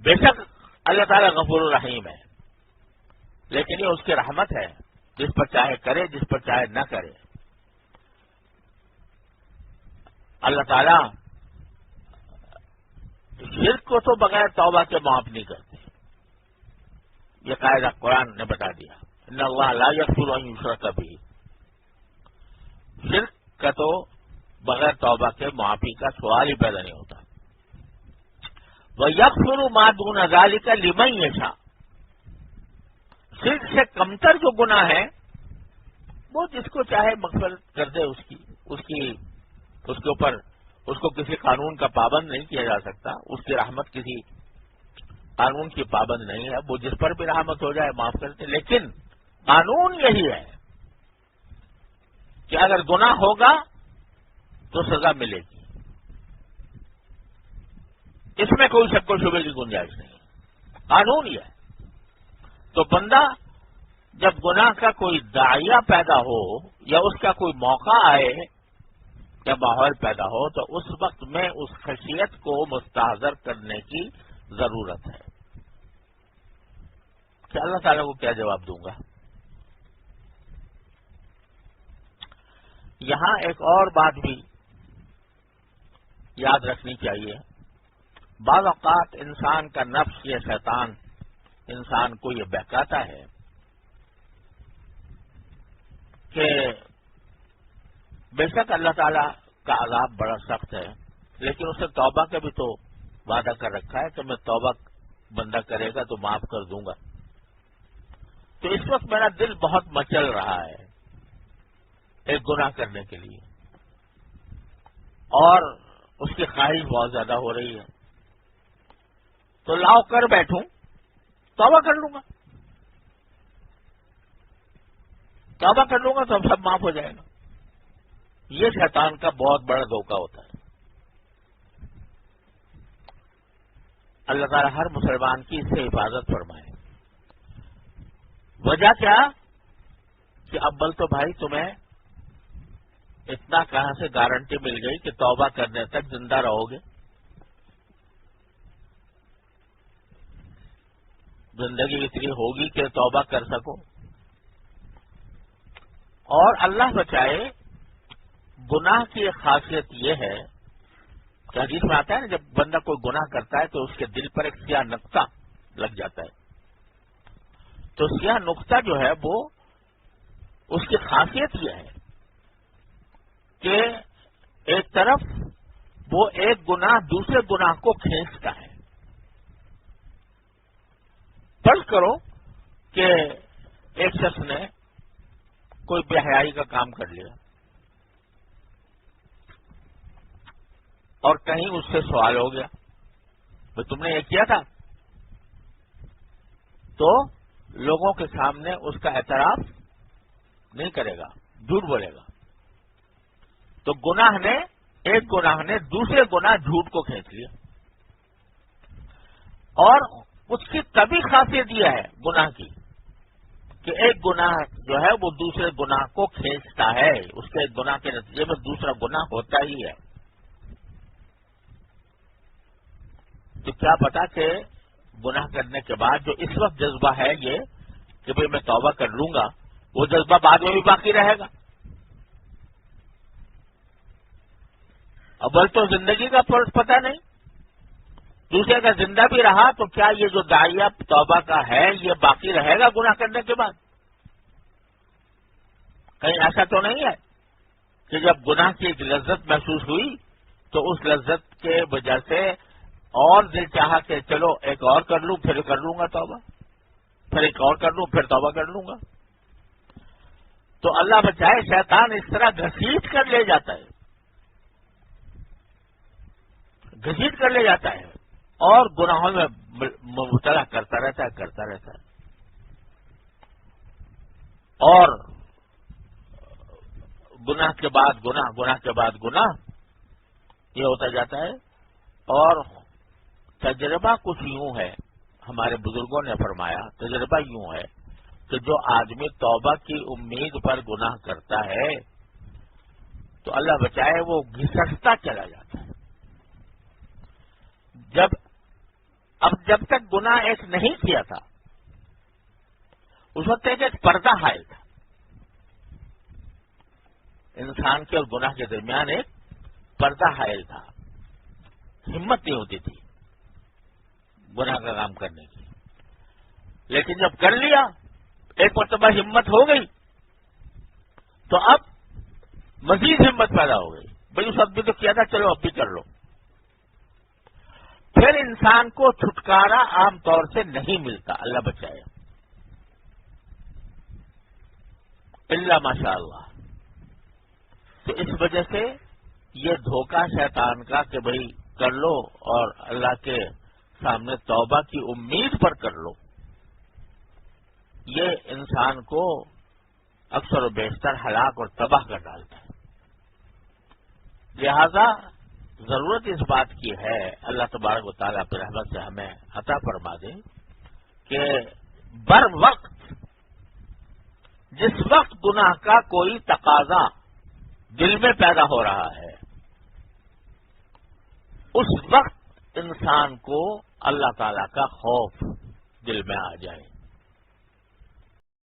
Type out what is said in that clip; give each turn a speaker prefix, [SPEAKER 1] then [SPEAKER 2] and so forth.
[SPEAKER 1] بے شک اللہ تعالیٰ غفور الرحیم ہے، لیکن یہ اس کی رحمت ہے، جس پر چاہے کرے، جس پر چاہے نہ کرے۔ اللہ تعالیٰ شرک کو تو بغیر توبہ کے معاف نہیں کرتے، یہ قاعدہ قرآن نے بتا دیا، ان اللہ لا یغفر ان یشرک بہ۔ شرک کا تو بغیر توبہ کے معافی کا سوال ہی پیدا نہیں ہوتا۔ وَيَغْفِرُ مَا دُونَ ذَلِكَ لِمَن يَشَاءُ، شرک سے کمتر جو گناہ ہے وہ جس کو چاہے مغفرت کر دے، اس کے اوپر اس کو کسی قانون کا پابند نہیں کیا جا سکتا، اس کی رحمت کسی قانون کی پابند نہیں ہے، وہ جس پر بھی رحمت ہو جائے معاف کرتے۔ لیکن قانون یہی ہے کہ اگر گناہ ہوگا تو سزا ملے گی، اس میں کوئی شک و شبے کی گنجائش نہیں، قانون یہ ہے۔ تو بندہ جب گناہ کا کوئی داعیہ پیدا ہو یا اس کا کوئی موقع آئے یا ماحول پیدا ہو تو اس وقت میں اس خشیت کو مستحضر کرنے کی ضرورت ہے کہ اللہ تعالیٰ کو کیا جواب دوں گا۔ یہاں ایک اور بات بھی یاد رکھنی چاہیے، بعض اوقات انسان کا نفس یا شیطان انسان کو یہ بہکاتا ہے کہ بے شک اللہ تعالیٰ کا عذاب بڑا سخت ہے، لیکن اسے توبہ کا بھی تو وعدہ کر رکھا ہے کہ میں توبہ بندہ کرے گا تو معاف کر دوں گا۔ تو اس وقت میرا دل بہت مچل رہا ہے ایک گناہ کرنے کے لیے، اور اس کی خواہش بہت زیادہ ہو رہی ہے، تو لاؤ کر بیٹھوں، توبہ کر لوں گا، توبہ کر لوں گا تو سب معاف ہو جائے گا۔ یہ شیطان کا بہت بڑا دھوکہ ہوتا ہے۔ اللہ تعالیٰ ہر مسلمان کی اس سے حفاظت فرمائے۔ وجہ کیا کہ اول تو بھائی تمہیں اتنا کہاں سے گارنٹی مل گئی کہ توبہ کرنے تک زندہ رہو گے؟ زندگی اتنی ہوگی کہ توبہ کر سکو؟ اور اللہ بچائے، گناہ کی ایک خاصیت یہ ہے کہ حدیث میں آتا ہے نا، جب بندہ کوئی گناہ کرتا ہے تو اس کے دل پر ایک سیاہ نقطہ لگ جاتا ہے۔ تو سیاہ نقطہ جو ہے وہ اس کی خاصیت یہ ہے کہ ایک طرف وہ ایک گناہ دوسرے گناہ کو کھینچتا ہے۔ فرض کرو کہ ایک شخص نے کوئی بے حیائی کا کام کر لیا اور کہیں اس سے سوال ہو گیا کہ تم نے یہ کیا تھا، تو لوگوں کے سامنے اس کا اعتراف نہیں کرے گا، جھوٹ بولے گا۔ تو ایک گناہ نے دوسرے گناہ جھوٹ کو کھینچ لیا، اور اس کی تبھی خاصیت یہ ہے گناہ کی کہ ایک گناہ جو ہے وہ دوسرے گناہ کو کھینچتا ہے، اس کے ایک گناہ کے نتیجے میں دوسرا گناہ ہوتا ہی ہے۔ تو کیا پتا کہ گناہ کرنے کے بعد جو اس وقت جذبہ ہے یہ کہ بھئی میں توبہ کر لوں گا، وہ جذبہ بعد میں بھی باقی رہے گا۔ اول تو زندگی کا فرض پتہ نہیں، دوسرے کا زندہ بھی رہا تو کیا یہ جو داعیہ توبہ کا ہے یہ باقی رہے گا گناہ کرنے کے بعد؟ کہیں ایسا تو نہیں ہے کہ جب گناہ کی ایک لذت محسوس ہوئی تو اس لذت کے وجہ سے اور دل چاہا کہ چلو ایک اور کر لوں، پھر کر لوں گا توبہ، پھر ایک اور کر لوں، پھر توبہ کر لوں گا۔ تو اللہ بچائے، شیطان اس طرح گھسیٹ کر لے جاتا ہے، گھسیٹ کر لے جاتا ہے اور گناہوں میں مبتلا کرتا رہتا ہے اور گناہ کے بعد گناہ کے بعد گناہ یہ ہوتا جاتا ہے۔ اور تجربہ کچھ یوں ہے، ہمارے بزرگوں نے فرمایا تجربہ یوں ہے کہ جو آدمی توبہ کی امید پر گناہ کرتا ہے تو اللہ بچائے وہ گھسٹتا چلا جاتا ہے۔ جب اب جب تک گناہ ایک نہیں کیا تھا اس وقت ایک پردہ حائل تھا، انسان کے اور گناہ کے درمیان ایک پردہ حائل تھا، ہمت نہیں ہوتی تھی گناہ کا کام کرنے کی. لیکن جب کر لیا، ایک مرتبہ ہمت ہو گئی، تو اب مزید ہمت پیدا ہو گئی. بھائی اس وقت بھی تو کیا تھا، چلو اب بھی کر لو. پھر انسان کو چھٹکارا عام طور سے نہیں ملتا، اللہ بچائے، الا ماشاء اللہ. تو اس وجہ سے یہ دھوکہ شیطان کا کہ بھائی کر لو اور اللہ کے سامنے توبہ کی امید پر کر لو، یہ انسان کو اکثر و بیشتر ہلاک اور تباہ کر ڈالتا ہے. لہذا ضرورت اس بات کی ہے، اللہ تبارک و تعالیٰ کی رحمت سے ہمیں عطا فرما دے کہ بر وقت جس وقت گناہ کا کوئی تقاضا دل میں پیدا ہو رہا ہے، اس وقت انسان کو اللہ تعالیٰ کا خوف دل میں آ جائے.